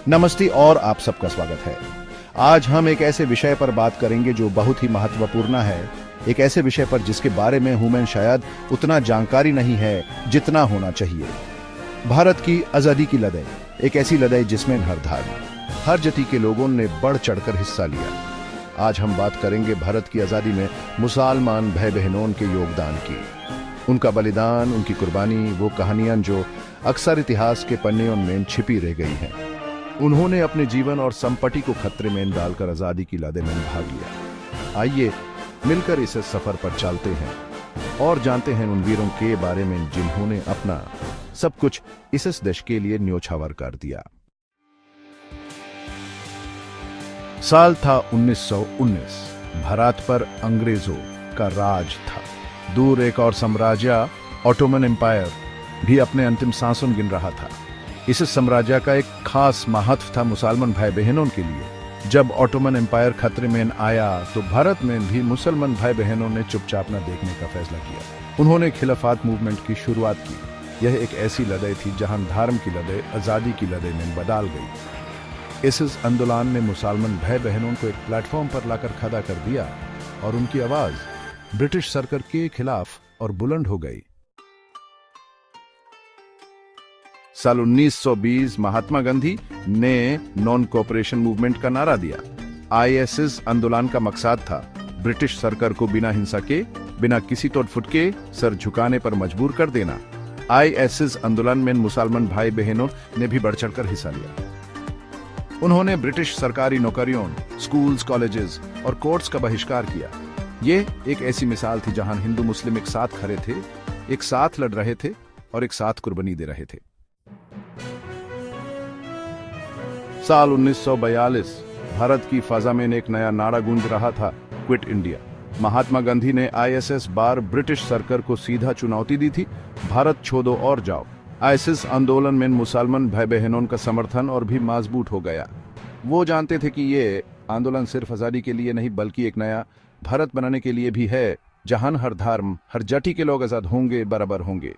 नमस्ते और आप सबका स्वागत है। आज हम एक ऐसे विषय पर बात करेंगे जो बहुत ही महत्वपूर्ण है, एक ऐसे विषय पर जिसके बारे में हमें शायद उतना जानकारी नहीं है जितना होना चाहिए। भारत की आजादी की लड़ाई, एक ऐसी लड़ाई जिसमें हर धर्म, हर जाति के लोगों ने बढ़ चढ़कर हिस्सा लिया। आज हम बात करेंगे भारत की आजादी में मुसलमान भाई बहनों के योगदान की, उनका बलिदान, उनकी कुर्बानी, वो कहानियां जो अक्सर इतिहास के पन्नों में छिपी रह गई हैं। उन्होंने अपने जीवन और संपत्ति को खतरे में डालकर आजादी की लड़ाई में भाग लिया। आइए मिलकर इस सफर पर चलते हैं और जानते हैं उन वीरों के बारे में जिन्होंने अपना सब कुछ इस देश के लिए न्योछावर कर दिया। साल था 1919। भारत पर अंग्रेजों का राज था। दूर एक और साम्राज्य ऑटोमन एम्पायर भी अपने अंतिम सांसों गिन रहा था। इस साम्राज्य का एक खास महत्व था मुसलमान भाई बहनों के लिए। जब ऑटोमन एम्पायर खतरे में आया तो भारत में भी मुसलमान भाई बहनों ने चुपचाप न देखने का फैसला किया। उन्होंने खिलाफत मूवमेंट की शुरुआत की। यह एक ऐसी लड़ाई थी जहां धर्म की लड़ाई आजादी की लड़ाई में बदल गई। इस आंदोलन ने मुसलमान भाई बहनों को एक प्लेटफॉर्म पर लाकर खड़ा कर दिया और उनकी आवाज ब्रिटिश सरकार के खिलाफ और बुलंद हो गई। साल 1920 महात्मा गांधी ने नॉन कोऑपरेशन मूवमेंट का नारा दिया। आईएसएस आंदोलन का मकसद था ब्रिटिश सरकार को बिना हिंसा के, बिना किसी तोड़फोड़ के सर झुकाने पर मजबूर कर देना। आईएसएस आंदोलन में मुसलमान भाई बहनों ने भी बढ़ चढ़कर हिस्सा लिया। उन्होंने ब्रिटिश सरकारी नौकरियों, स्कूल्स, कॉलेजेस और कोर्ट्स का बहिष्कार किया। ये एक ऐसी मिसाल थी जहां हिंदू मुस्लिम एक साथ खड़े थे, एक साथ लड़ रहे थे और एक साथ कुर्बानी दे रहे थे। साल 1942 भारत की फजा में एक नया नारा गूंज रहा था, क्विट इंडिया। महात्मा गांधी ने आईएसएस बार ब्रिटिश सरकार को सीधा चुनौती दी थी, भारत छोड़ो और जाओ। आईएसएस आंदोलन में मुसलमान भाई बहनों का समर्थन और भी मजबूत हो गया। वो जानते थे कि ये आंदोलन सिर्फ आजादी के लिए नहीं बल्कि एक नया भारत बनाने के लिए भी है, जहां हर धर्म, हर जाति के लोग आजाद होंगे, बराबर होंगे।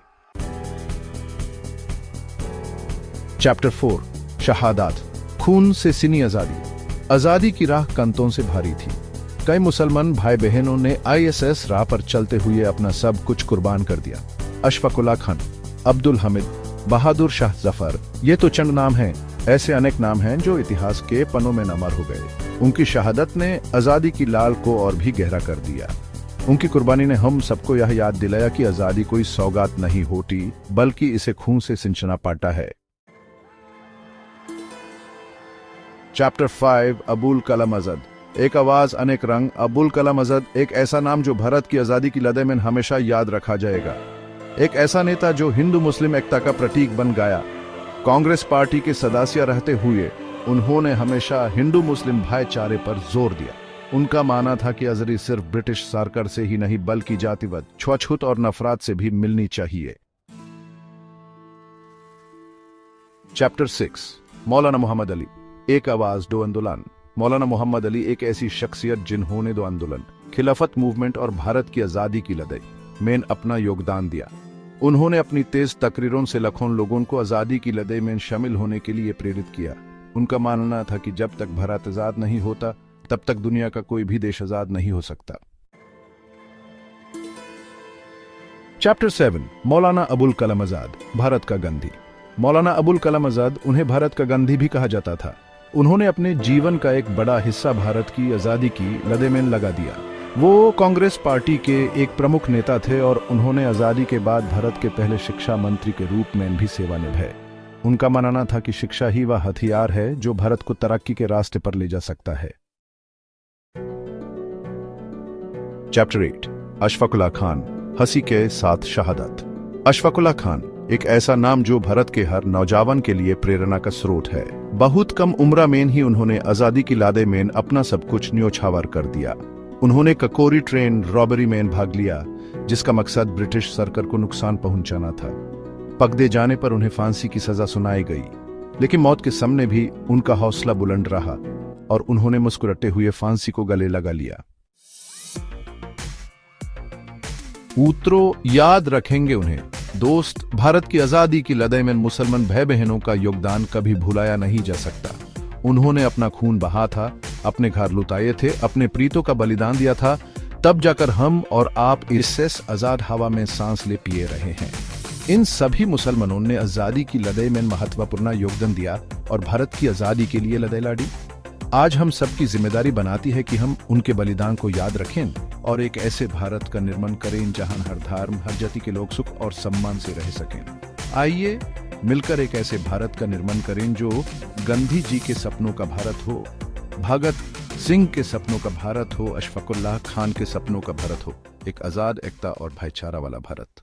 चैप्टर 4, शहादत, खून से सिनी आजादी। आजादी की राह कंतों से भारी थी। कई मुसलमान भाई बहनों ने आईएसएस राह पर चलते हुए अपना सब कुछ कुर्बान कर दिया। अशफाक उल्लाह खान, अब्दुल हमीद, बहादुर शाह जफर, ये तो चंद नाम हैं। ऐसे अनेक नाम हैं जो इतिहास के पन्नों में अमर हो गए। उनकी शहादत ने आजादी की लाल को और भी गहरा कर दिया। उनकी कुर्बानी ने हम सबको यह याद दिलाया कि आजादी कोई सौगात नहीं होती, बल्कि इसे खून से सिंचना पड़ता है। चैप्टर 5, अबुल कलाम आजाद, एक आवाज अनेक रंग। अबुल कलाम आजाद एक ऐसा नाम जो भारत की आजादी की लड़ाई में हमेशा याद रखा जाएगा। एक ऐसा नेता जो हिंदू मुस्लिम एकता का प्रतीक बन गया। कांग्रेस पार्टी के सदस्य रहते हुए उन्होंने हमेशा हिंदू मुस्लिम भाईचारे पर जोर दिया। उनका मानना था कि आजादी सिर्फ ब्रिटिश सरकार से ही नहीं बल्कि जातिवाद, छुआछूत और नफरत से भी मिलनी चाहिए। चैप्टर 6, मौलाना मोहम्मद अली, एक आवाज दो आंदोलन। मौलाना मोहम्मद अली एक ऐसी शख्सियत जिन्होंने दो आंदोलन, खिलाफत मूवमेंट और भारत की आजादी की लड़ाई में अपना योगदान दिया। उन्होंने अपनी तेज तकरीरों से लाखों लोगों को आजादी की लड़ाई में शामिल होने के लिए प्रेरित किया। उनका मानना था कि जब तक भारत आजाद नहीं होता तब तक दुनिया का कोई भी देश आजाद नहीं हो सकता। चैप्टर 7, मौलाना अबुल कलाम आजाद, भारत का गांधी। मौलाना अबुल कलाम आजाद, उन्हें भारत का गांधी भी कहा जाता था। उन्होंने अपने जीवन का एक बड़ा हिस्सा भारत की आजादी की लड़ाई में लगा दिया। वो कांग्रेस पार्टी के एक प्रमुख नेता थे और उन्होंने आजादी के बाद भारत के पहले शिक्षा मंत्री के रूप में भी सेवा निभाई। उनका मानना था कि शिक्षा ही वह हथियार है जो भारत को तरक्की के रास्ते पर ले जा सकता है। चैप्टर 8, अशफाक उल्लाह खान, हंसी के साथ शहादत। अशफाक उल्लाह खान एक ऐसा नाम जो भारत के हर नौजवान के लिए प्रेरणा का स्रोत है। बहुत कम उम्र में ही उन्होंने आजादी की लड़ाई में अपना सब कुछ न्योछावर कर दिया। उन्होंने ककोरी ट्रेन रॉबरी में भाग लिया, जिसका मकसद ब्रिटिश सरकार को नुकसान पहुंचाना था। पकड़े जाने पर उन्हें फांसी की सजा सुनाई गई, लेकिन मौत के सामने भी उनका हौसला बुलंद रहा और उन्होंने मुस्कुराते हुए फांसी को गले लगा लिया। याद रखेंगे उन्हें दोस्त, भारत की आजादी की लड़ाई में मुसलमान भाई बहनों का योगदान कभी भुलाया नहीं जा सकता। उन्होंने अपना खून बहा था, अपने घर लुटाए थे, अपने प्रीतों का बलिदान दिया था, तब जाकर हम और आप इससे आजाद हवा में सांस ले पिए रहे हैं। इन सभी मुसलमानों ने आजादी की लड़ाई में महत्वपूर्ण योगदान दिया और भारत की आजादी के लिए लड़ाई लड़ी। आज हम सबकी जिम्मेदारी बनाती है कि हम उनके बलिदान को याद रखें और एक ऐसे भारत का निर्माण करें जहां हर धर्म, हर जाति के लोग सुख और सम्मान से रह सकें। आइए मिलकर एक ऐसे भारत का निर्माण करें जो गांधी जी के सपनों का भारत हो, भगत सिंह के सपनों का भारत हो, अशफाकुल्लाह खान के सपनों का भारत हो, एक आजाद, एकता और भाईचारा वाला भारत।